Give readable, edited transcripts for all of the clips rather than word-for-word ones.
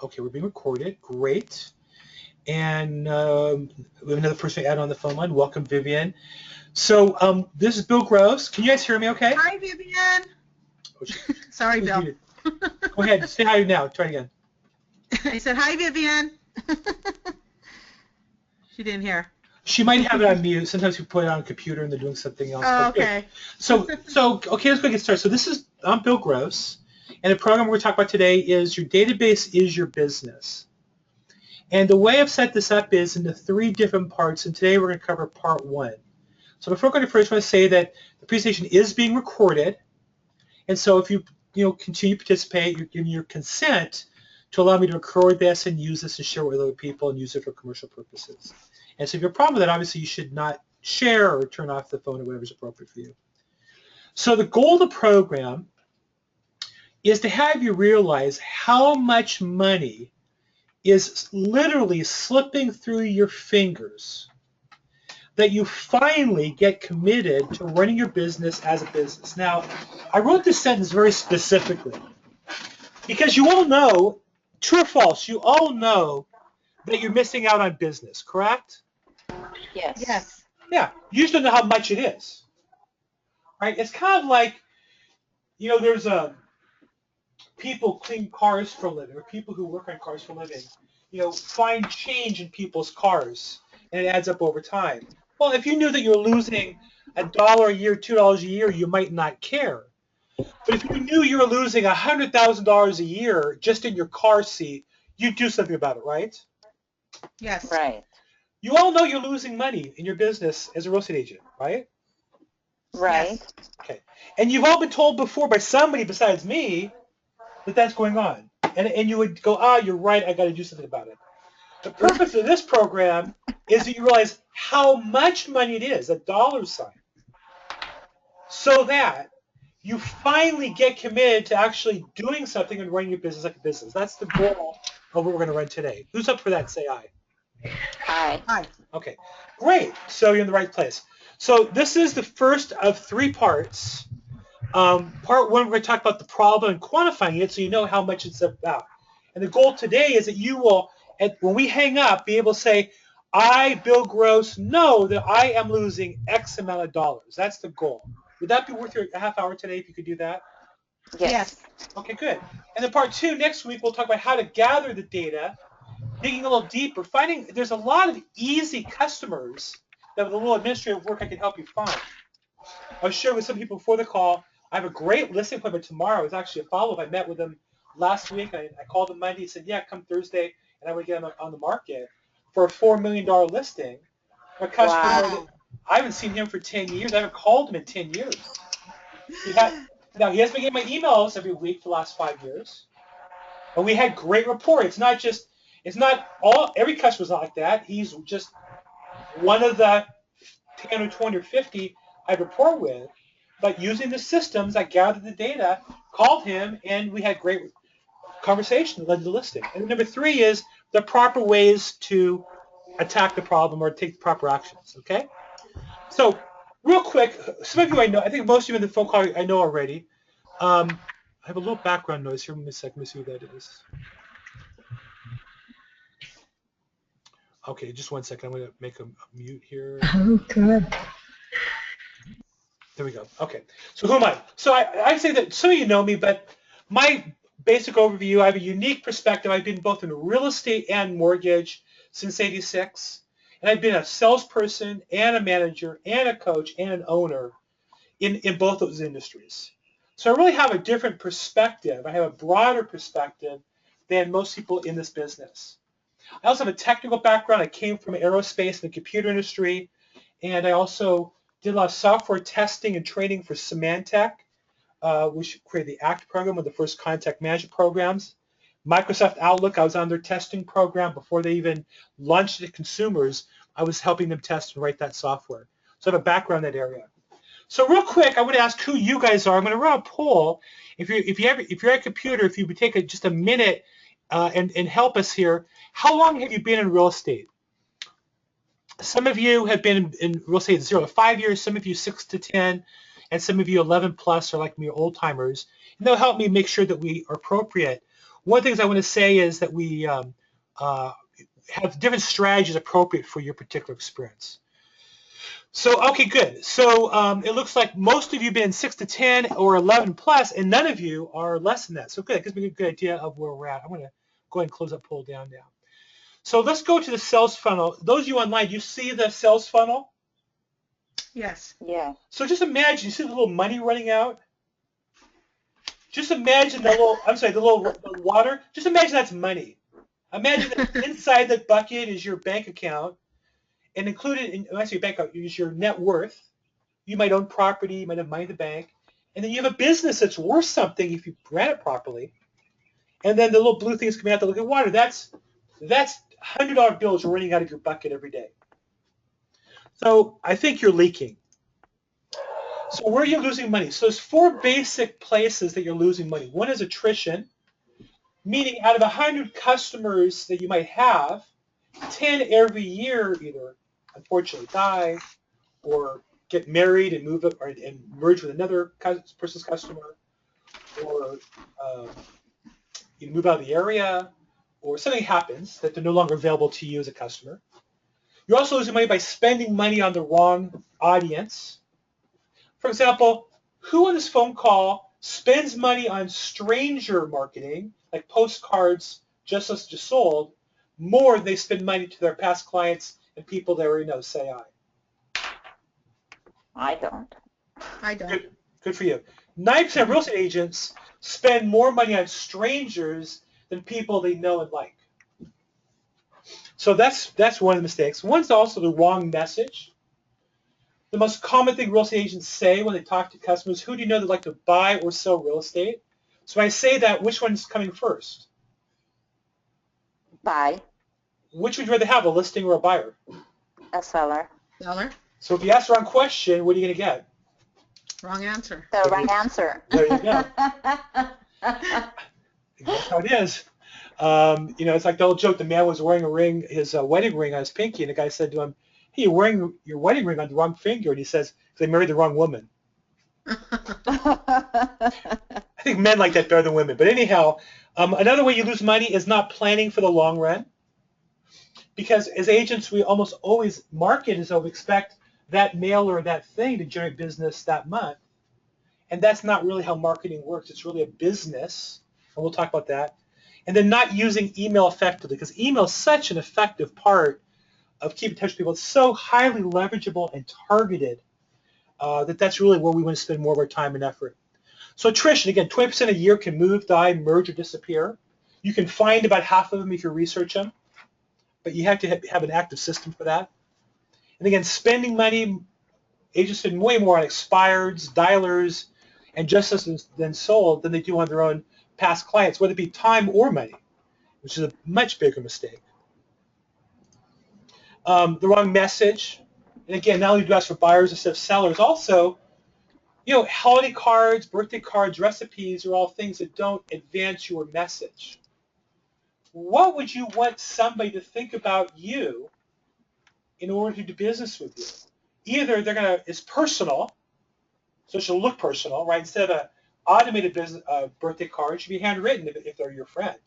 Okay, we're being recorded. Great. And we have another person to add on the phone line. Welcome, Vivian. So this is Bill Gross. Can you guys hear me okay? Hi, Vivian. Oh, Sorry, Bill. Go ahead. Say hi now. Try it again. I said, hi, Vivian. She didn't hear. She might have it on mute. Sometimes we put it on a computer and they're doing something else. Oh, okay. So okay, let's go get started. So I'm Bill Gross, and the program we're going to talk about today is your database is your business. And the way I've set this up is into 3 different parts, and today we're going to cover part 1. So before going to first, I want to say that the presentation is being recorded, and so if you continue to participate, you're giving your consent to allow me to record this and use this and share it with other people and use it for commercial purposes. And so if you have a problem with that, obviously you should not share or turn off the phone or whatever is appropriate for you. So the goal of the program is to have you realize how much money is literally slipping through your fingers that you finally get committed to running your business as a business. Now, I wrote this sentence very specifically because you all know, true or false, you all know that you're missing out on business, correct? Yes. Yes. Yeah, you just don't know how much it is, right? It's kind of like, there's people clean cars for a living, or people who work on cars for a living, find change in people's cars, and it adds up over time. Well, if you knew that you're losing $1 a year, $2 a year, you might not care. But if you knew you were losing $100,000 a year just in your car seat, you'd do something about it, right? Yes. Right. You all know you're losing money in your business as a real estate agent, right? Right. Yes. Okay. And you've all been told before by somebody besides me that that's going on. And you would go, you're right, I got to do something about it. The purpose of this program is that you realize how much money it is, a dollar sign, so that you finally get committed to actually doing something and running your business like a business. That's the goal of what we're going to run today. Who's up for that? Say aye. Aye. Hi. Okay, great. So you're in the right place. So this is the first of 3 parts. Part 1, we're going to talk about the problem and quantifying it so you know how much it's about. And the goal today is that you will, when we hang up, be able to say, I, Bill Gross, know that I am losing X amount of dollars. That's the goal. Would that be worth your half hour today if you could do that? Yes. Okay, good. And then part 2, next week, we'll talk about how to gather the data, digging a little deeper, finding there's a lot of easy customers that with a little administrative work I can help you find. I was sharing with some people before the call. I have a great listing appointment tomorrow. It's actually a follow-up. I met with them last week. I called them Monday. He said, yeah, come Thursday, and I would get them on the market for a $4 million listing. A customer that I haven't seen him for 10 years. I haven't called him in 10 years. Now, he has been getting my emails every week for the last 5 years. And we had great rapport. It's not every customer's not like that. He's just one of the 10 or 20 or 50 I have rapport with. But using the systems, I gathered the data, called him, and we had great conversation that led to the listing. And number 3 is the proper ways to attack the problem or take the proper actions, okay? So real quick, some of you I know, I think most of you in the phone call I know already. I have a little background noise here. Let me see what that is. Okay, just 1 second. I'm going to make a mute here. Oh, good. There we go. Okay. So who am I? So I'd say that some of you know me, but my basic overview, I have a unique perspective. I've been both in real estate and mortgage since '86. And I've been a salesperson and a manager and a coach and an owner in both those industries. So I really have a different perspective. I have a broader perspective than most people in this business. I also have a technical background. I came from aerospace and the computer industry, and I also did a lot of software testing and training for Symantec, which created the ACT program, one of the first contact management programs. Microsoft Outlook, I was on their testing program before they even launched it to consumers. I was helping them test and write that software. So I have a background in that area. So real quick, I want to ask who you guys are. I'm going to run a poll. If you're at a computer, if you would take just a minute and help us here, how long have you been in real estate? Some of you have been in real estate 0 to 5 years, some of you 6 to 10, and some of you 11 plus are like me, old timers. And they'll help me make sure that we are appropriate. one of the things I want to say is that we have different strategies appropriate for your particular experience. So, okay, good. So it looks like most of you have been 6 to 10 or 11 plus, and none of you are less than that. So good, it gives me a good idea of where we're at. I'm going to go ahead and close that poll down now. So let's go to the sales funnel. Those of you online, do you see the sales funnel? Yes. Yeah. So just imagine, you see the little money running out? Just imagine the little, the water. Just imagine that's money. Imagine that inside that bucket is your bank account, and included in, when I say bank account, is your net worth. You might own property, you might have money in the bank, and then you have a business that's worth something if you ran it properly. And then the little blue things coming out that look at water. That's $100 bills running out of your bucket every day. So I think you're leaking. So where are you losing money? So there's 4 basic places that you're losing money. One is attrition, meaning out of 100 customers that you might have, 10 every year either unfortunately die or get married and move up and merge with another person's customer, or you move out of the area, or something happens that they're no longer available to you as a customer. You're also losing money by spending money on the wrong audience. For example, who on this phone call spends money on stranger marketing, like postcards just sold, more than they spend money to their past clients and people they already know? Say aye. I don't. I don't. Good for you. 9% of real estate agents spend more money on strangers than people they know and like. So that's one of the mistakes. One's also the wrong message. The most common thing real estate agents say when they talk to customers, who do you know that like to buy or sell real estate? So when I say that, which one's coming first? Buy. Which would you rather have, a listing or a buyer? A seller. Seller. So if you ask the wrong question, what are you going to get? Wrong answer. The right answer. There you go. That's how it is. It's like the old joke, the man was wearing a ring, his wedding ring on his pinky, and the guy said to him, hey, you're wearing your wedding ring on the wrong finger. And he says, because I married the wrong woman. I think men like that better than women. But anyhow, another way you lose money is not planning for the long run. Because as agents, we almost always market as though we expect that mail or that thing to generate business that month. And that's not really how marketing works. It's really a business, and we'll talk about that. And then not using email effectively, because email is such an effective part of keeping in touch with people. It's so highly leverageable and targeted that's really where we want to spend more of our time and effort. So attrition, again, 20% a year can move, die, merge, or disappear. You can find about half of them if you research them, but you have to have an active system for that. And again, spending money, agents spend way more on expireds, dialers, and just as then sold than they do on their own past clients, whether it be time or money, which is a much bigger mistake. The wrong message, and again, not only do I ask for buyers instead of sellers, also, holiday cards, birthday cards, recipes are all things that don't advance your message. What would you want somebody to think about you in order to do business with you? Either it's personal, so it should look personal, right? Instead of an automated birthday card, it should be handwritten if they're your friend.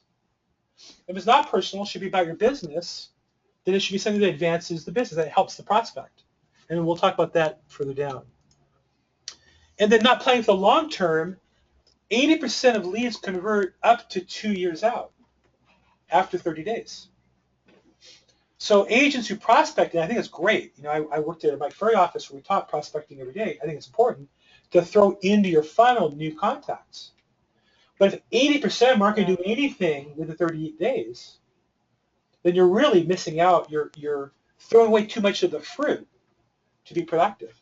If it's not personal, it should be about your business, then it should be something that advances the business, that helps the prospect. And we'll talk about that further down. And then not planning for the long term, 80% of leads convert up to 2 years out, after 30 days. So agents who prospect, and I think it's great. I worked at my Ferry office where we taught prospecting every day. I think it's important to throw into your funnel new contacts. But if 80% of them aren't going to do anything within 38 days, then you're really missing out. You're throwing away too much of the fruit to be productive.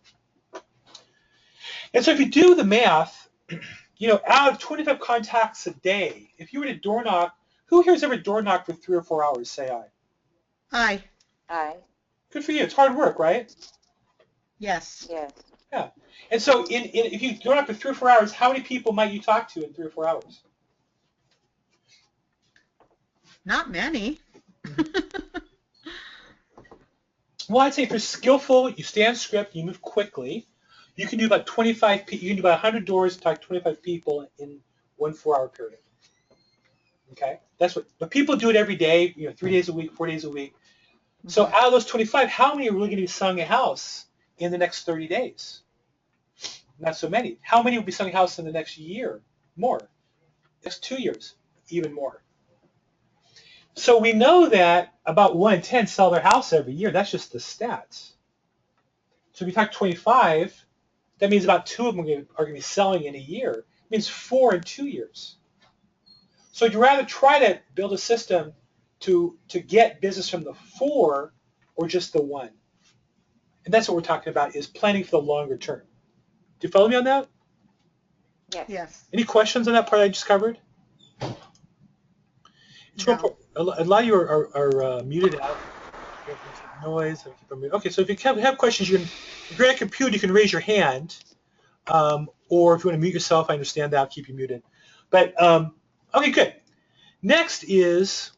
And so if you do the math, out of 25 contacts a day, if you were to door knock, who here has ever door knocked for 3 or 4 hours? Say aye. Aye. Aye. Good for you. It's hard work, right? Yes. Yes. Yeah. And so if you door knock for 3 or 4 hours, how many people might you talk to in 3 or 4 hours? Not many. Well, I'd say if you're skillful, you stay on script, you move quickly, you can do about 25. You can do about 100 doors and talk to 25 people in 1 4-hour period. Okay, but people do it every day, 3 days a week, 4 days a week. So out of those 25, how many are really going to be selling a house in the next 30 days? Not so many. How many will be selling a house in the next year? More. Next 2 years, even more. So we know that about 1 in 10 sell their house every year. That's just the stats. So if you talk 25, that means about 2 of them are going to be selling in a year. It means 4 in 2 years. So you'd rather try to build a system to get business from the 4 or just the 1. And that's what we're talking about, is planning for the longer term. Do you follow me on that? Yes. Yes. Any questions on that part I just covered? It's real No. important. A lot of you are muted out. Noise. Okay, so if you have questions, if you're at a computer, you can raise your hand. Or if you want to mute yourself, I understand that. I'll keep you muted. But, okay, good. Next is,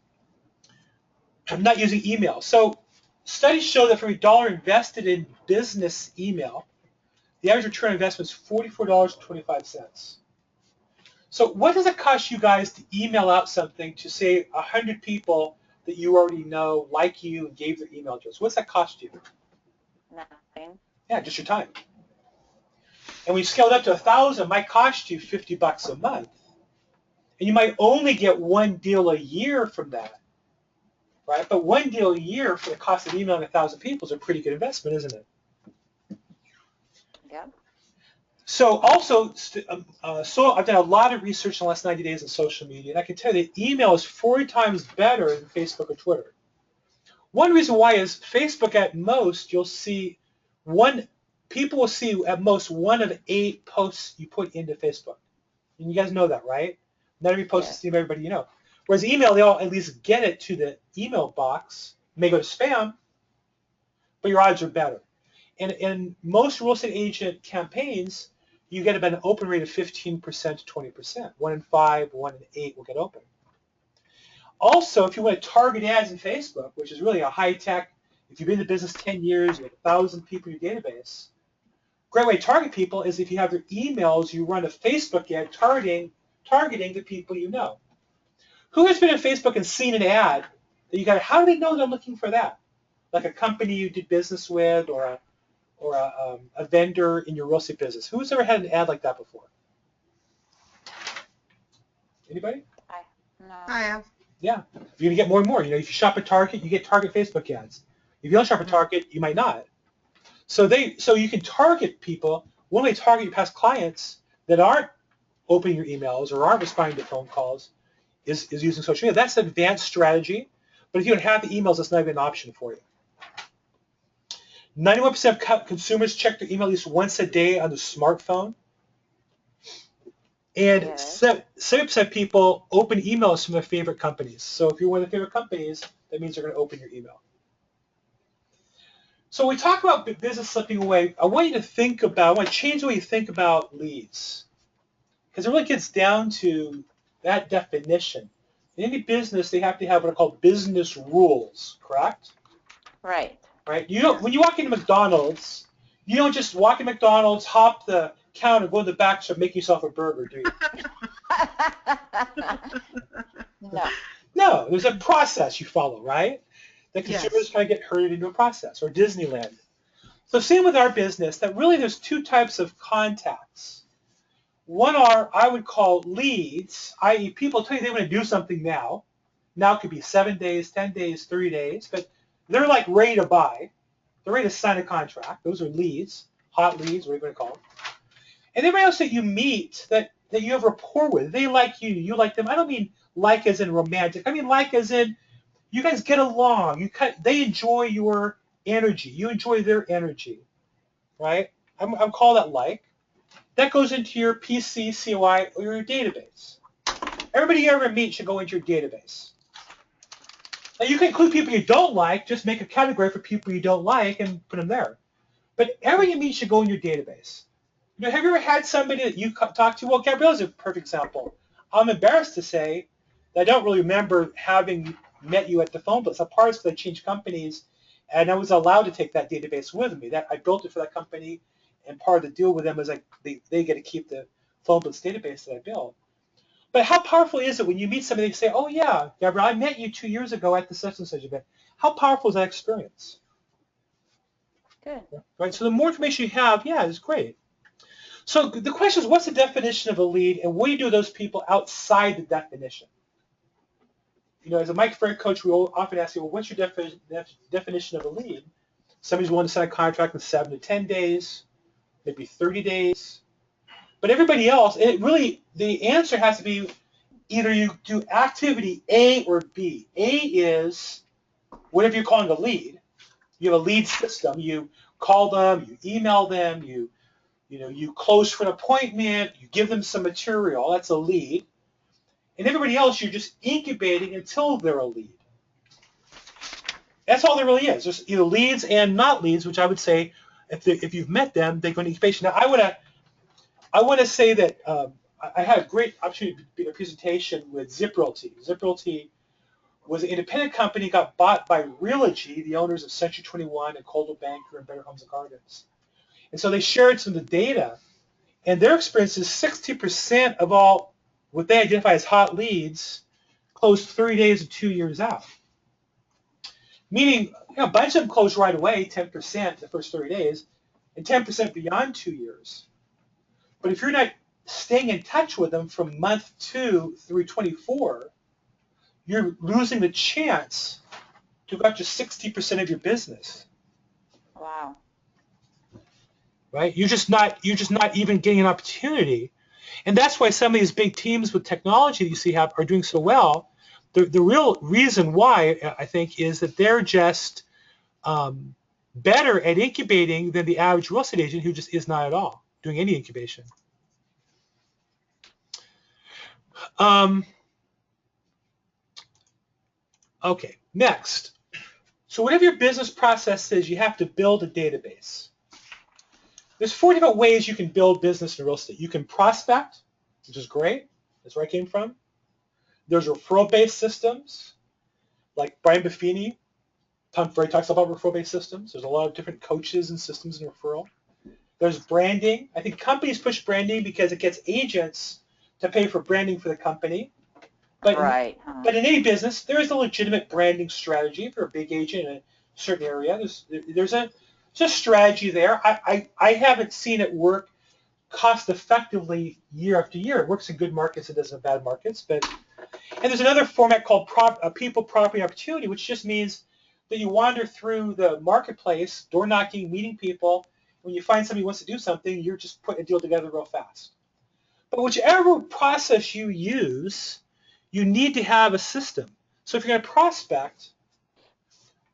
I'm not using email. So studies show that for every dollar invested in business email, the average return on investment is $44.25. So what does it cost you guys to email out something to, say, 100 people that you already know, like you, and gave their email address? What's that cost you? Nothing. Yeah, just your time. And when you scale it up to 1,000, it might cost you $50 a month. And you might only get one deal a year from that, right? But one deal a year for the cost of emailing 1,000 people is a pretty good investment, isn't it? Yep. So also, I've done a lot of research in the last 90 days on social media, and I can tell you that email is 40 times better than Facebook or Twitter. One reason why is Facebook, at most, people will see at most 1 of 8 posts you put into Facebook. And you guys know that, right? Not every post is seen by everybody you know. Whereas email, they all at least get it to the email box. It may go to spam, but your odds are better. And in most real estate agent campaigns, you get about an open rate of 15% to 20%. 1 in 5, 1 in 8 will get open. Also, if you want to target ads in Facebook, which is really a high-tech, if you've been in the business 10 years, you have 1,000 people in your database, great way to target people is if you have their emails, you run a Facebook ad targeting the people you know. Who has been on Facebook and seen an ad that you got? How do they know they're looking for that? Like a company you did business with, or a vendor in your real estate business. Who's ever had an ad like that before? Anybody? No. I have. Yeah. You're gonna get more and more. If you shop at Target, you get Target Facebook ads. If you don't shop at Target, you might not. So you can target people. One way to target your past clients that aren't opening your emails or aren't responding to phone calls is using social media. That's an advanced strategy, but if you don't have the emails, that's not even an option for you. 91% of consumers check their email at least once a day on the smartphone. And 7% of people open emails from their favorite companies. So if you're one of their favorite companies, that means they're going to open your email. So when we talk about business slipping away, I want to change the way you think about leads. Because it really gets down to that definition. In any business, they have to have what are called business rules, correct? Right. Right? When you walk into McDonald's, you don't just walk in McDonald's, hop the counter, go to the back, start making yourself a burger, do you? No. No, there's a process you follow, right? That consumers kind of get herded into a process, or Disneyland. So same with our business, that really there's 2 types of contacts. One are, I would call leads, i.e. people tell you they want to do something now. Now it could be 7 days, 10 days, 30 days, but they're like ready to buy. They're ready to sign a contract. Those are leads, hot leads, what are you going to call them? And everybody else that you meet that you have rapport with, they like you, you like them. I don't mean like as in romantic. I mean like as in you guys get along. They enjoy your energy. You enjoy their energy, right? I'm call that like. That goes into your PC, COI, or your database. Everybody you ever meet should go into your database. Now you can include people you don't like. Just make a category for people you don't like and put them there. But everybody you meet should go in your database. Have you ever had somebody that you talked to? Well, Gabrielle's a perfect example. I'm embarrassed to say that I don't really remember having met you at the phone booth. Part is because I changed companies, and I was allowed to take that database with me. That I built it for that company, and part of the deal with them is they get to keep the phone booth database that I built. But how powerful is it when you meet somebody and say, oh yeah, Gabrielle, I met you 2 years ago at the such and such event. How powerful is that experience? Good. Right? So the more information you have, yeah, it's great. So the question is, what's the definition of a lead, and what do you do with those people outside the definition? As a Mike Frank coach, we often ask you, well, what's your definition of a lead? Somebody's willing to sign a contract in 7 to 10 days, maybe 30 days. But everybody else, the answer has to be either you do activity A or B. A is whatever you're calling a lead. You have a lead system. You call them, you email them, you close for an appointment, you give them some material. That's a lead. And everybody else, you're just incubating until they're a lead. That's all there really is. There's either leads and not leads, which I would say, if you've met them, they go into incubation. Now, I want to say that I had a great opportunity to be in a presentation with ZipRealty. ZipRealty was an independent company, got bought by Realogy, the owners of Century 21 and Coldwell Banker and Better Homes and Gardens. And so they shared some of the data, and their experience is 60% of all what they identify as hot leads closed 30 days to 2 years out. Meaning, a bunch of them close right away, 10% the first 30 days, and 10% beyond 2 years. But if you're not staying in touch with them from month 2 through 24, you're losing the chance to go up to 60% of your business. Wow. Right? You're just not even getting an opportunity. And that's why some of these big teams with technology that you see are doing so well. The real reason why, I think, is that they're just better at incubating than the average real estate agent who just is not at all doing any incubation. Okay, next. So whatever your business process is, you have to build a database. There's 4 different ways you can build business in real estate. You can prospect, which is great. That's where I came from. There's referral-based systems, like Brian Buffini. Tom Ferry talks about referral-based systems. There's a lot of different coaches and systems in referral. There's branding. I think companies push branding because it gets agents to pay for branding for the company. But Right. But in any business, there is a legitimate branding strategy for a big agent in a certain area. There's a strategy there. I haven't seen it work cost effectively year after year. It works in good markets, it doesn't in bad markets. And there's another format called people, property, opportunity, which just means that you wander through the marketplace, door knocking, meeting people. When you find somebody who wants to do something, you're just putting a deal together real fast. But whichever process you use, you need to have a system. So if you're going to prospect,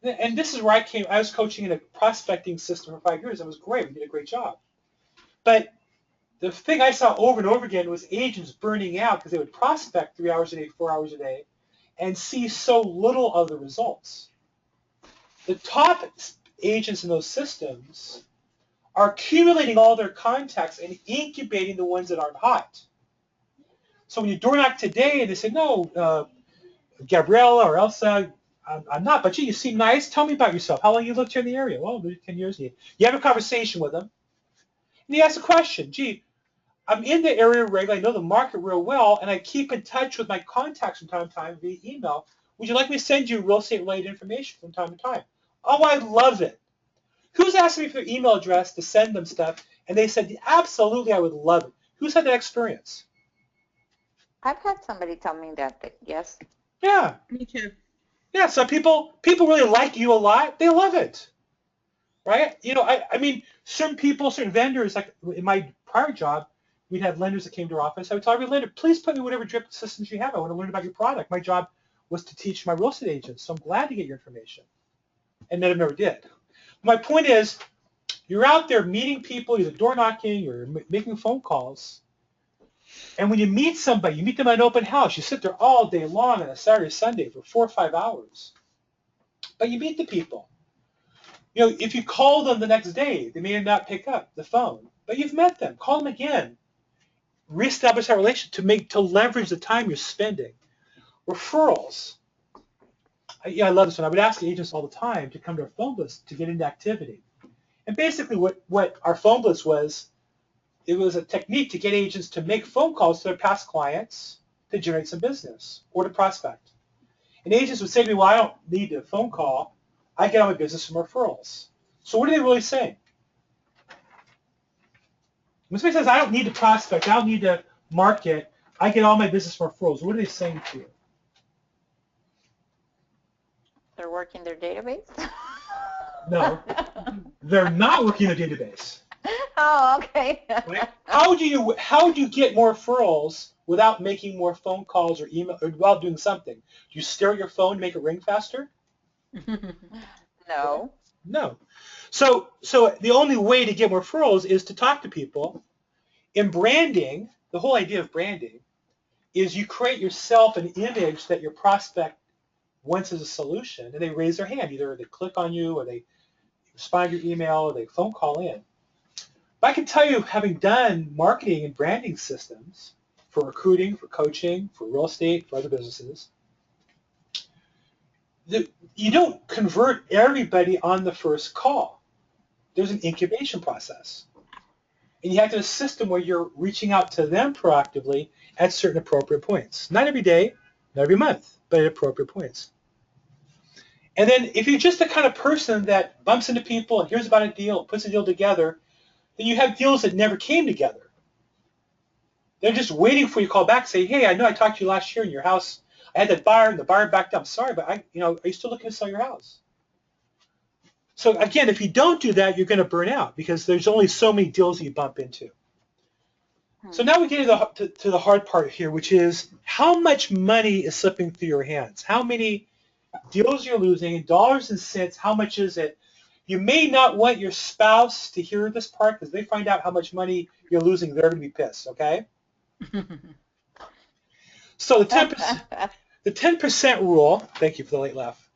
and this is where I was coaching in a prospecting system for 5 years. It was great. We did a great job. But the thing I saw over and over again was agents burning out because they would prospect 3 hours a day, 4 hours a day, and see so little of the results. The top agents in those systems are accumulating all their contacts and incubating the ones that aren't hot. So when you door knock today and they say, no, Gabriella or Elsa, I'm not, but gee, you seem nice. Tell me about yourself. How long you lived here in the area? Well, 10 years. You have a conversation with them. And you ask a question. Gee, I'm in the area regularly. I know the market real well, and I keep in touch with my contacts from time to time via email. Would you like me to send you real estate-related information from time to time? Oh, I love it. Who's asked me for their email address to send them stuff? And they said, absolutely, I would love it. Who's had that experience? I've had somebody tell me that, yes. Yeah. Me too. Yeah, so people really like you a lot. They love it, right? I mean, certain vendors, like in my prior job, we'd have lenders that came to our office. I would tell every lender, please put me whatever drip systems you have. I want to learn about your product. My job was to teach my real estate agents, so I'm glad to get your information. And none of them ever did. My point is, you're out there meeting people, either door knocking or making phone calls. And when you meet somebody, you meet them at an open house. You sit there all day long on a Saturday or Sunday for 4 or 5 hours. But you meet the people. If you call them the next day, they may not pick up the phone. But you've met them. Call them again. Reestablish that relationship to leverage the time you're spending. Referrals. I love this one. I would ask agents all the time to come to our phone blitz to get into activity. And basically what our phone blitz was, it was a technique to get agents to make phone calls to their past clients to generate some business or to prospect. And agents would say to me, well, I don't need a phone call. I get all my business from referrals. So what are they really saying? When somebody says, I don't need to prospect, I don't need to market, I get all my business from referrals, what are they saying to you? They're working their database? No, they're not working the database. Oh, okay. Right? How do you get more referrals without making more phone calls or email or without doing something? Do you stare at your phone to make it ring faster? No. No. So the only way to get more referrals is to talk to people. In branding, the whole idea of branding is you create yourself an image that your prospect wants as a solution, and they raise their hand. Either they click on you, or they respond to your email, or they phone call in. But I can tell you, having done marketing and branding systems for recruiting, for coaching, for real estate, for other businesses, you don't convert everybody on the first call. There's an incubation process. And you have to have a system where you're reaching out to them proactively at certain appropriate points. Not every day, not every month, but at appropriate points. And then if you're just the kind of person that bumps into people and hears about a deal, puts a deal together, then you have deals that never came together. They're just waiting for you to call back and say, hey, I know I talked to you last year in your house. I had that buyer, and the buyer backed up. Sorry, but are you still looking to sell your house? So again, if you don't do that, you're going to burn out because there's only so many deals you bump into. So now we get to the hard part here, which is how much money is slipping through your hands? How many deals you're losing, dollars and cents, how much is it? You may not want your spouse to hear this part because they find out how much money you're losing, they're going to be pissed, okay? So the 10% rule, thank you for the late laugh.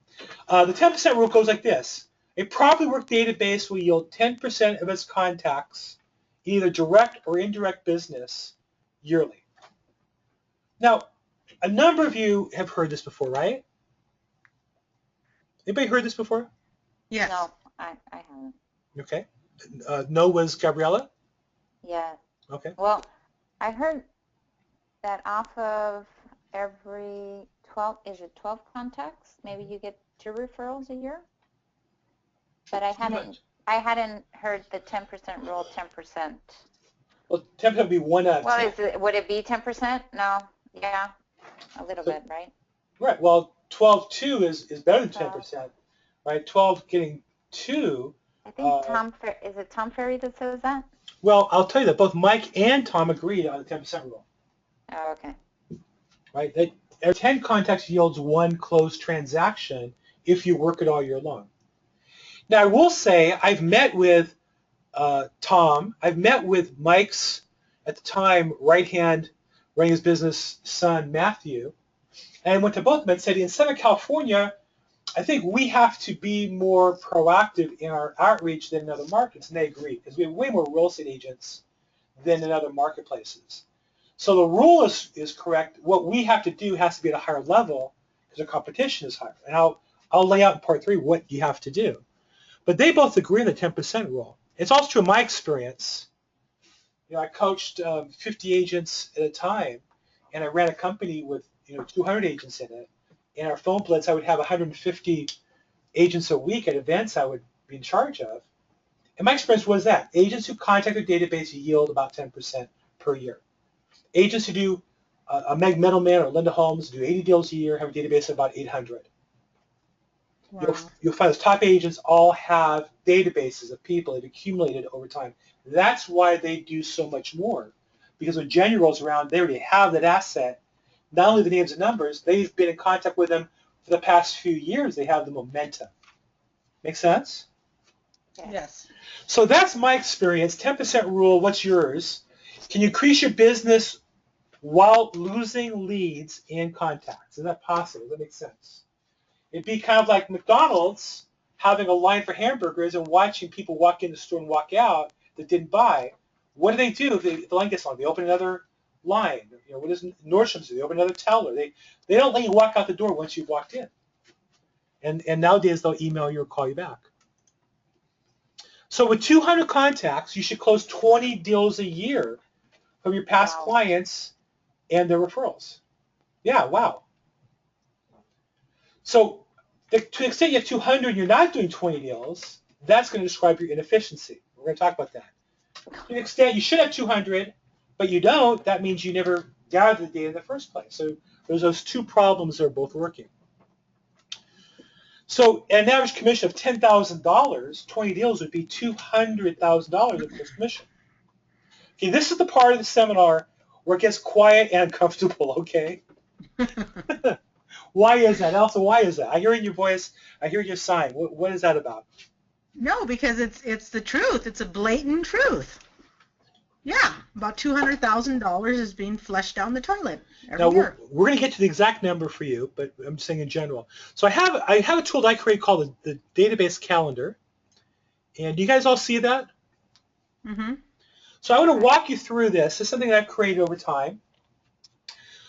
The 10% rule goes like this. A properly worked database will yield 10% of its contacts, either direct or indirect business, yearly. Now, a number of you have heard this before, right? Anybody heard this before? Yes. No, I haven't. Okay. No was Gabriella? Yeah. Okay. Well, I heard that off of every 12 contacts, maybe you get 2 referrals a year? But I hadn't heard the 10% rule, 10%. Well, 10% would be 1 out of 10. Well, would it be 10%? No. Yeah. A little bit, right? Right. Well, 12.2 is better than 10%, right? 12 getting 2. I think is it Tom Ferry that says that? Well, I'll tell you that both Mike and Tom agreed on the 10% rule. Oh, okay. Right? That every 10 contacts yields 1 closed transaction if you work it all year long. Now, I will say I've met with Tom. I've met with Mike's, at the time, right-hand running his business son, Matthew, and I went to both of them and said, in Southern California, I think we have to be more proactive in our outreach than in other markets, and they agree, because we have way more real estate agents than in other marketplaces. So the rule is correct. What we have to do has to be at a higher level because the competition is higher. And I'll lay out in part 3 what you have to do. But they both agree on the 10% rule. It's also true in my experience. I coached 50 agents at a time, and I ran a company with 200 agents in it. In our phone blitz, I would have 150 agents a week at events I would be in charge of. And my experience was that agents who contact their database yield about 10% per year. Agents who do a Meg Middleman or Linda Holmes do 80 deals a year, have a database of about 800. Wow. You'll find those top agents all have databases of people they've accumulated over time. That's why they do so much more. Because when January rolls around, they already have that asset. Not only the names and numbers, they've been in contact with them for the past few years. They have the momentum. Make sense? Yes. So that's my experience. 10% rule, what's yours? Can you increase your business while losing leads and contacts? Is that possible? Does that make sense? It'd be kind of like McDonald's having a line for hamburgers and watching people walk in the store and walk out that didn't buy. What do they do if the line gets long? They open another line. What does Nordstrom's do? They open another teller. They don't let you walk out the door once you've walked in. And nowadays they'll email you or call you back. So with 200 contacts, you should close 20 deals a year from your past clients and their referrals. Yeah, wow. So to the extent you have 200 and you're not doing 20 deals, that's going to describe your inefficiency. We're going to talk about that. To the extent you should have 200, but you don't, that means you never gathered the data in the first place. So there's those two problems that are both working. So an average commission of $10,000, 20 deals would be $200,000 of first commission. Okay, this is the part of the seminar where it gets quiet and uncomfortable, okay? Why is that? Elsa, why is that? I hear in your voice, I hear you sighing. What is that about? No, because it's the truth. It's a blatant truth. Yeah, about $200,000 is being flushed down the toilet every year. We're going to get to the exact number for you, but I'm saying in general. So I have a tool that I created called the database calendar. And do you guys all see that? Mm-hmm. So I want to walk you through this. This is something that I've created over time.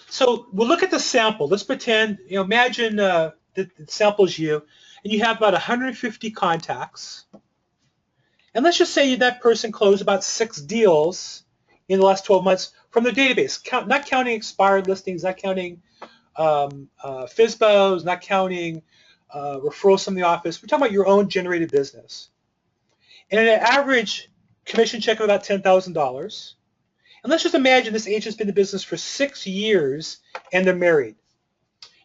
So we'll look at the sample. Let's pretend, imagine the sample is you, and you have about 150 contacts. And let's just say that person closed about 6 deals in the last 12 months from their database, not counting expired listings, not counting FSBOs, not counting referrals from the office. We're talking about your own generated business. And an average commission check of about $10,000. And let's just imagine this agent's been in business for 6 years and they're married.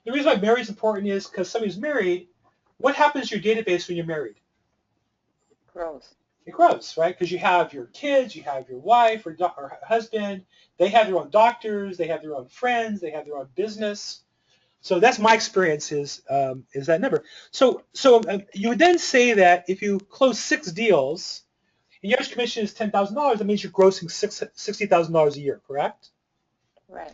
The reason why married is important is because somebody's married, what happens to your database when you're married? Gross. It grows, right? Because you have your kids, you have your wife or husband, they have their own doctors, they have their own friends, they have their own business. So that's my experience is that number. So you would then say that if you close 6 deals, and your average commission is $10,000, that means you're grossing $60,000 a year, correct? Right.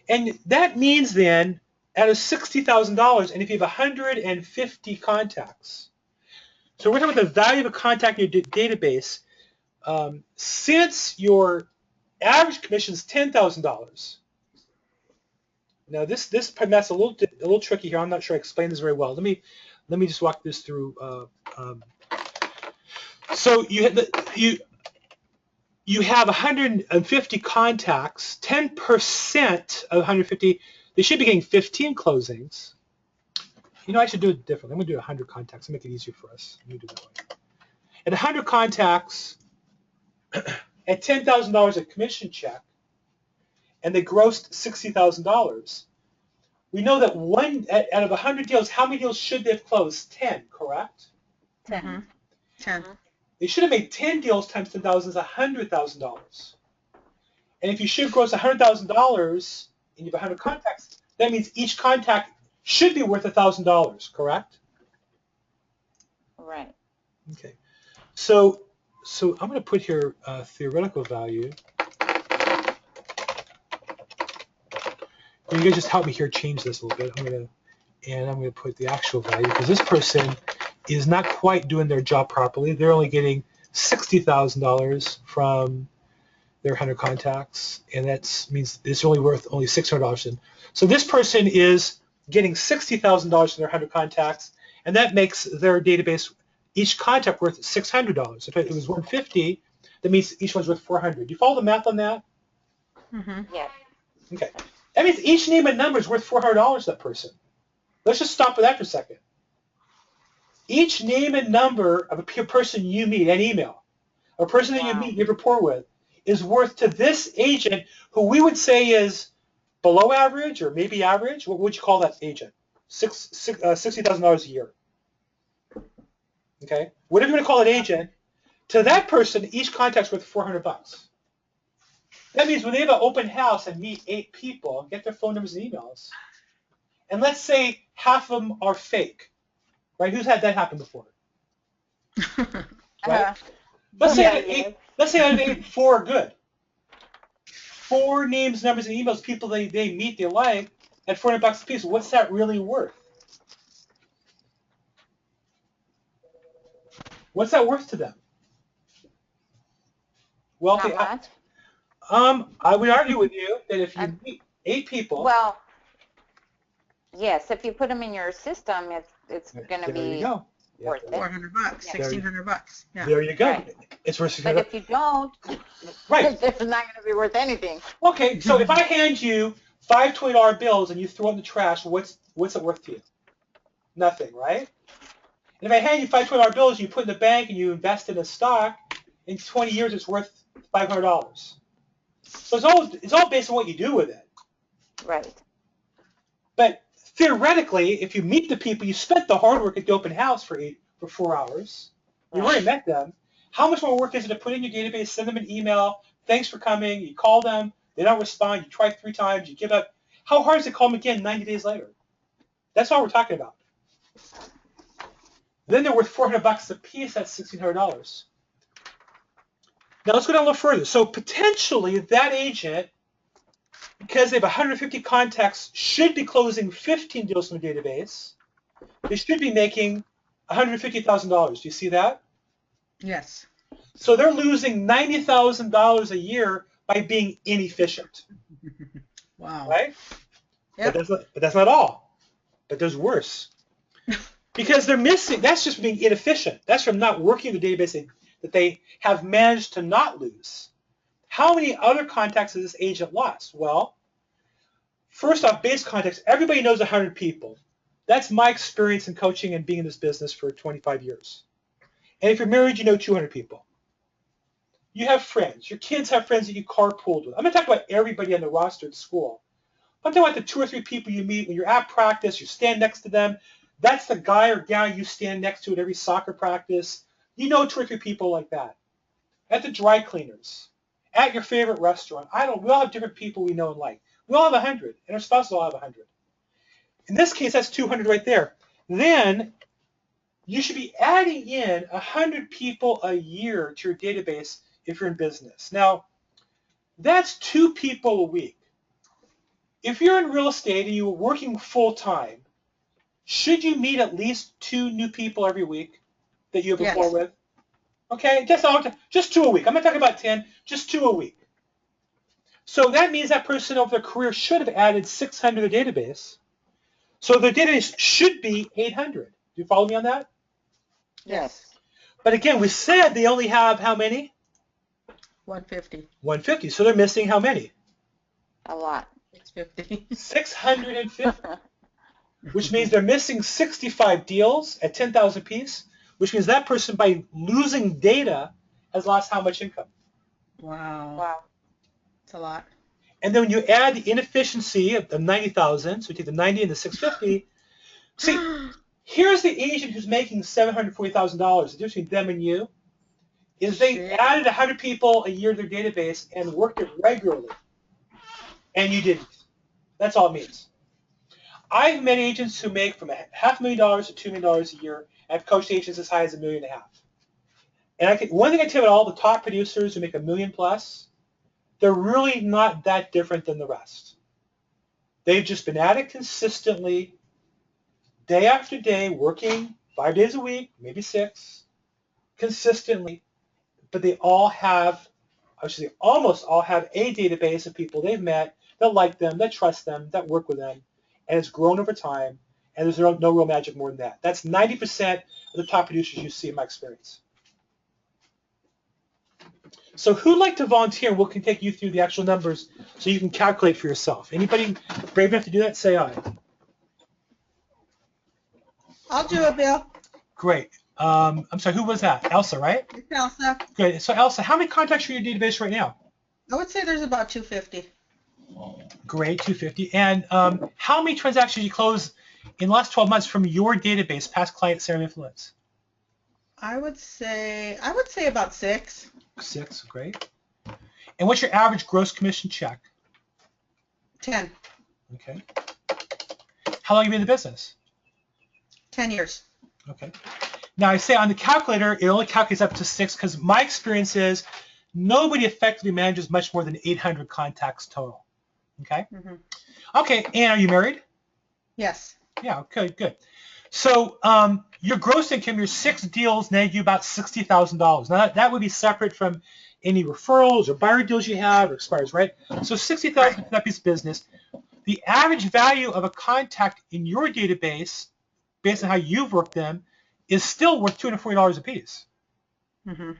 And that means then, out of $60,000, and if you have 150 contacts, so we're talking about the value of a contact in your database, since your average commission is $10,000. Now this that's a little tricky here. I'm not sure I explained this very well. Let me just walk this through. So you have 150 contacts. 10% of 150, they should be getting 15 closings. I should do it differently. I'm going to do 100 contacts to make it easier for us. Let me do it that way. At 100 contacts, at $10,000 a commission check, and they grossed $60,000, we know that out of 100 deals, how many deals should they have closed? 10, correct? 10. Mm-hmm. 10. They should have made 10 deals times 10,000 is $100,000. And if you should gross $100,000 and you have 100 contacts, that means each contact should be worth $1,000, correct? Right. Okay. So I'm going to put here theoretical value. You guys just help me here change this a little bit. I'm going to put the actual value because this person is not quite doing their job properly. They're only getting $60,000 from their 100 contacts, and that means it's only worth only $600. So this person is getting $60,000 from their 100 contacts, and that makes their database, each contact worth $600. If it was 150, that means each one's worth $400. Do you follow the math on that? Mm-hmm. Yeah. Okay. That means each name and number is worth $400 to that person. Let's just stop with that for a second. Each name and number of a person you meet, an email, a person that you meet, you have rapport with, is worth to this agent, who we would say is below average or maybe average. What would you call that agent? $60,000 a year. Okay? Whatever you want to call an agent, to that person, each contact's worth $400. That means when they have an open house and meet 8 people, get their phone numbers and emails, and let's say half of them are fake, right? Who's had that happen before? Right? Let's say out of 8, 4 are good. 4 names, numbers, and emails, people they meet, they like, at $400 a piece. What's that really worth? What's that worth to them? Well, Not much. I would argue with you that if you meet 8 people. Well, yes, if you put them in your system, it's going to be worth it. $400, $1,600. Yeah. There you go. Right. It's worth $600. But if you don't, right, it's not going to be worth anything. Okay, so if I hand you 5 $20 bills and you throw it in the trash, what's it worth to you? Nothing, right? And if I hand you 5 $20 bills, you put in the bank and you invest in a stock, in 20 years it's worth $500. So it's all based on what you do with it. Right. But theoretically, if you meet the people, you spent the hard work at the open house for 4 hours. You've already met them. How much more work is it to put in your database, send them an email, thanks for coming, you call them, they don't respond, you try 3 times, you give up. How hard is it to call them again 90 days later? That's all we're talking about. Then they're worth $400 a piece, that's $1,600. Now let's go down a little further. So potentially that agent, because they have 150 contacts, should be closing 15 deals from the database. They should be making $150,000. Do you see that? Yes. So they're losing $90,000 a year by being inefficient. Wow. Right? Yep. But that's not all. But there's worse. Because they're missing, that's just being inefficient. That's from not working the database that they have managed to not lose. How many other contacts has this agent lost? Well, first off, base contacts, everybody knows 100 people. That's my experience in coaching and being in this business for 25 years. And if you're married, you know 200 people. You have friends. Your kids have friends that you carpooled with. I'm going to talk about everybody on the roster at school. I'm talking about the 2 or 3 people you meet when you're at practice, you stand next to them. That's the guy or gal you stand next to at every soccer practice. You know 2 or 3 people like that. At the dry cleaners, at your favorite restaurant. We all have different people we know and like. We all have 100, and our spouses all have 100. In this case, that's 200 right there. Then you should be adding in 100 people a year to your database if you're in business. Now, that's 2 people a week. If you're in real estate and you're working full-time, should you meet at least 2 new people every week that you have rapport Yes. with? Okay, just 2 a week. I'm not talking about 10, just 2 a week. So that means that person over their career should have added 600 to their database. So their database should be 800. Do you follow me on that? Yes. But again, we said they only have how many? 150. 150. So they're missing how many? A lot. 650. 650. Which means they're missing 65 deals at 10,000 apiece, which means that person, by losing data, has lost how much income? Wow. Wow. That's a lot. And then when you add the inefficiency of the 90,000, so you take the 90 and the 650, see, here's the agent who's making $740,000. The difference between them and you is they added 100 people a year to their database and worked it regularly, and you didn't. That's all it means. I've met agents who make from $500,000 to $2 million a year. I've coached agents as high as $1.5 million. And one thing I tell you about all the top producers who make $1 million plus, they're really not that different than the rest. They've just been at it consistently, day after day, working 5 days a week, maybe 6, consistently. But they all have, almost all have a database of people they've met that like them, that trust them, that work with them. And it's grown over time, and there's no real magic more than that. That's 90% of the top producers you see in my experience. So who'd like to volunteer? We can take you through the actual numbers so you can calculate for yourself. Anybody brave enough to do that? Say aye. I'll do it, Bill. Great. I'm sorry, who was that? Elsa, right? It's Elsa. Good. So Elsa, how many contacts are in your database right now? I would say there's about 250. Great, 250. And how many transactions did you close in the last 12 months from your database, past client center of influence? I would say about 6. 6, great. And what's your average gross commission check? 10. Okay. How long have you been in the business? 10 years. Okay. Now I say on the calculator, it only calculates up to 6 because my experience is nobody effectively manages much more than 800 contacts total. Okay? Mm-hmm. Okay, and are you married? Yes. Yeah, okay, good. So your gross income, your 6 deals netted you about $60,000. Now that would be separate from any referrals or buyer deals you have or expires, right? So $60,000 for that piece of business. The average value of a contact in your database, based on how you've worked them, is still worth $240 a piece. Mm-hmm.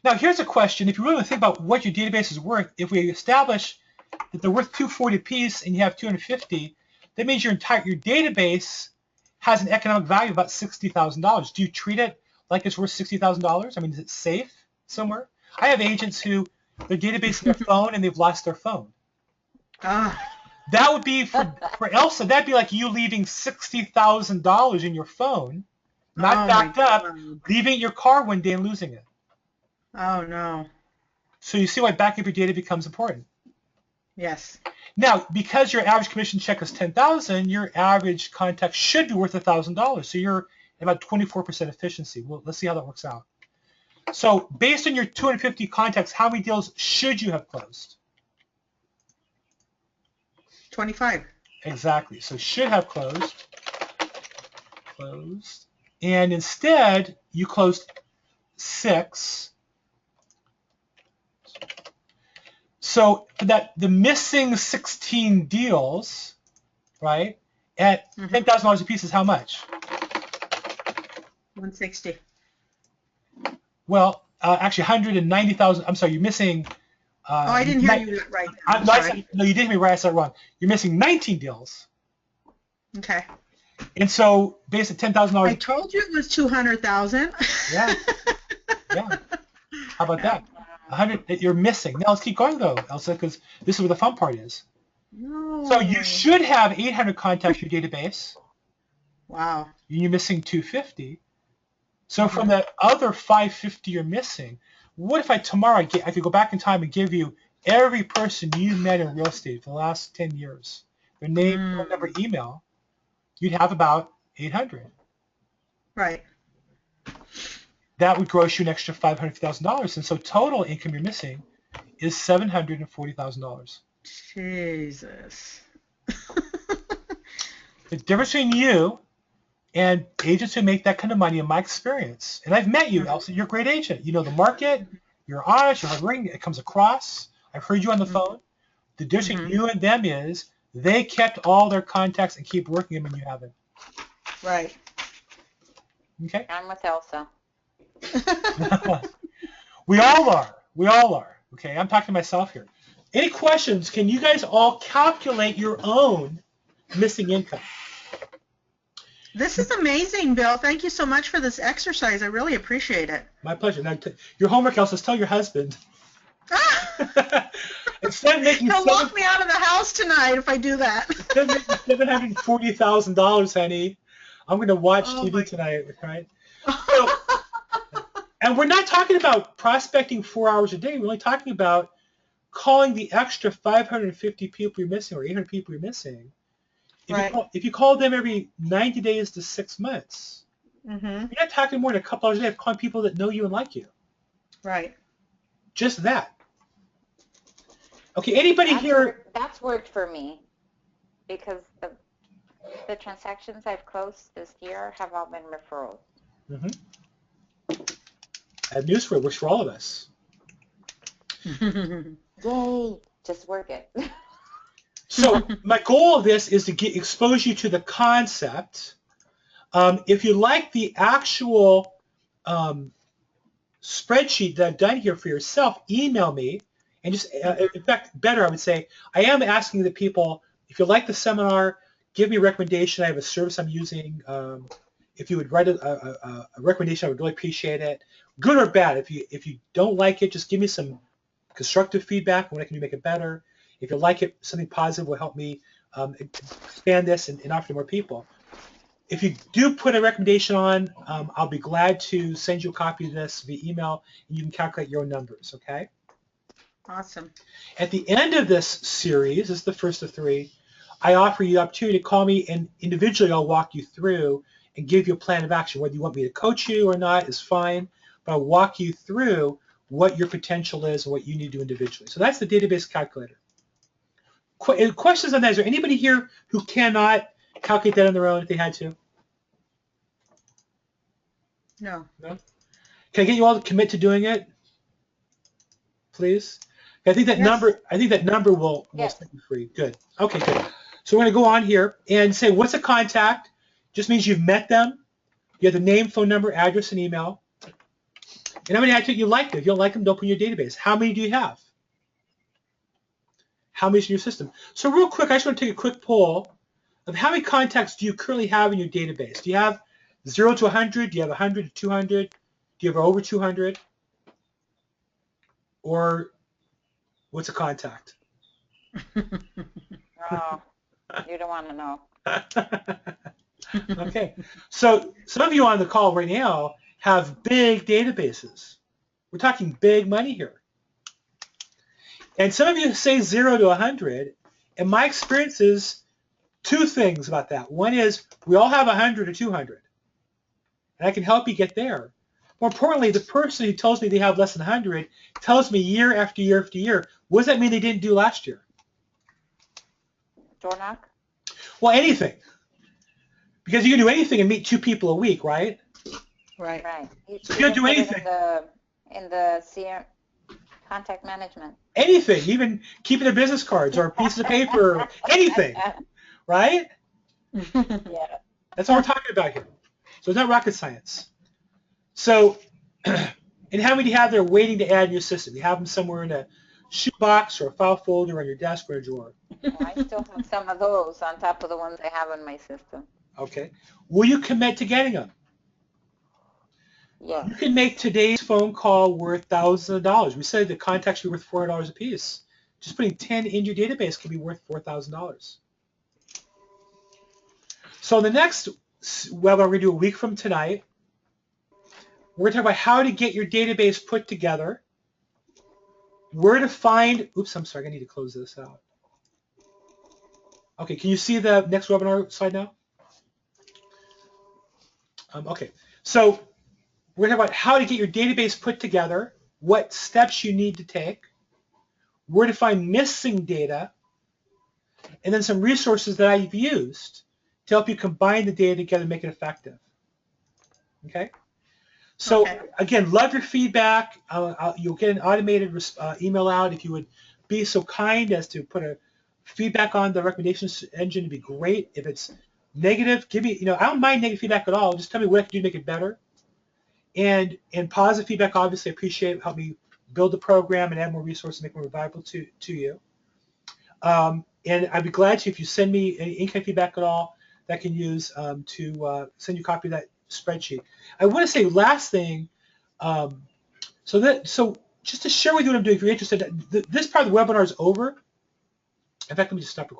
Now here's a question. If you really think about what your database is worth, if we establish that they're worth $240 apiece and you have 250, that means your database has an economic value of about $60,000. Do you treat it like it's worth $60,000? I mean, is it safe somewhere? I have agents who their database in their phone and they've lost their phone. That would be for Elsa. That'd be like you leaving $60,000 in your phone, not backed up, leaving it in your car one day and losing it. Oh no. So you see why backing up your data becomes important. Yes. Now, because your average commission check is $10,000, your average contact should be worth $1,000. So you're at about 24% efficiency. Well, let's see how that works out. So based on your 250 contacts, how many deals should you have closed? 25. Exactly. So should have closed. And instead, you closed 6. So that the missing 16 deals, right, at $10,000 a piece is how much? 160. Well, actually 190,000. I'm sorry, you're missing. I didn't hear you right. No, you didn't hear me right. I said it wrong. You're missing 19 deals. Okay. And so, based at $10,000. I told you it was 200,000. Yeah. Yeah. How about that? 100 that you're missing. Now let's keep going though, Elsa, because this is where the fun part is. No. So you should have 800 contacts in your database. Wow. You're missing 250. So from that other 550 you're missing, what if tomorrow I could go back in time and give you every person you met in real estate for the last 10 years, their name, phone number, email, you'd have about 800. Right. That would gross you an extra $500,000, and so total income you're missing is $740,000. Jesus. The difference between you and agents who make that kind of money, in my experience, and I've met you, Elsa, you're a great agent. You know the market, you're honest, you're hardworking, it comes across. I've heard you on the phone. The difference between you and them is they kept all their contacts and keep working them and you haven't. Right. Okay? I'm with Elsa. We all are. Okay, I'm talking to myself here. Any questions? Can you guys all calculate your own missing income? This is amazing, Bill. Thank you so much for this exercise. I really appreciate it. My pleasure. Now, your homework, Elsa, is tell your husband. Instead of making He'll lock me out of the house tonight if I do that. Instead of making $740,000, honey, I'm going to watch TV tonight, right? So, and we're not talking about prospecting 4 hours a day. We're only talking about calling the extra 550 people you're missing or 800 people you're missing. If you call them every 90 days to 6 months, you're not talking more than a couple hours a day of calling people that know you and like you. Right. Just that. Okay, anybody here? That's worked for me because the transactions I've closed this year have all been referrals. I have news for you. It works for all of us. Yay! Just work it. So my goal of this is to expose you to the concept. If you like the actual spreadsheet that I've done here for yourself, email me. And just, in fact, better, I would say, I am asking the people, if you like the seminar, give me a recommendation. I have a service I'm using. If you would write a recommendation, I would really appreciate it. Good or bad. If you don't like it, just give me some constructive feedback on what I can do to make it better. If you like it, something positive will help me expand this and offer to more people. If you do put a recommendation on, I'll be glad to send you a copy of this via email, and you can calculate your own numbers, okay? Awesome. At the end of this series, this is the first of 3, I offer you the opportunity to call me, and individually I'll walk you through and give you a plan of action. Whether you want me to coach you or not is fine, but I'll walk you through what your potential is and what you need to do individually. So that's the database calculator. Questions on that? Is there anybody here who cannot calculate that on their own if they had to? No. No? Can I get you all to commit to doing it? Please? I think that number will set you free. Good. Okay, good. So we're going to go on here and say, what's a contact? Just means you've met them. You have the name, phone number, address, and email. And how many you like them? If you don't like them, don't put in your database. How many do you have? how many's in your system. So real quick, I just want to take a quick poll of how many contacts do you currently have in your database? Do you have 0 to 100? Do you have 100 to 200? Do you have over 200? Or what's a contact? Oh, you don't want to know. Okay. So some of you on the call right now have big databases. We're talking big money here. And some of you say 0 to 100. And my experience is two things about that. One is we all have 100 or 200. And I can help you get there. More importantly, the person who tells me they have less than 100 tells me year after year after year. What does that mean they didn't do last year? Door knock? Well, anything. Because you can do anything and meet 2 people a week, right? Right. Right. So you don't do put it anything. in the CR, contact management. Anything, even keeping their business cards or pieces of paper, anything, right? Yeah. That's what we're talking about here. So it's not rocket science. So, and how many do you have there waiting to add in your system? You have them somewhere in a shoebox or a file folder on your desk or a drawer. Well, I still have some of those on top of the ones I have in my system. Okay. Will you commit to getting them? Yes. You can make today's phone call worth thousands of dollars. We said the contacts should be worth $400 a piece. Just putting 10 in your database can be worth $4,000. So the next webinar we're going to do a week from tonight. We're going to talk about how to get your database put together, where to find, oops, I'm sorry, I need to close this out. Okay, can you see the next webinar slide now? Okay, so we're going to talk about how to get your database put together, what steps you need to take, where to find missing data, and then some resources that I've used to help you combine the data together and make it effective. Okay? So again, love your feedback. You'll get an automated email out. If you would be so kind as to put a feedback on the recommendations engine, it'd be great. If it's negative, give me, I don't mind negative feedback at all. Just tell me what I can do to make it better. And positive feedback, obviously, I appreciate. Help me build the program and add more resources, make it more valuable to you. And I'd be glad to, if you send me any kind of feedback at all that I can use to send you a copy of that spreadsheet. I want to say last thing, so just to share with you what I'm doing, if you're interested, this part of the webinar is over. In fact, let me just stop recording.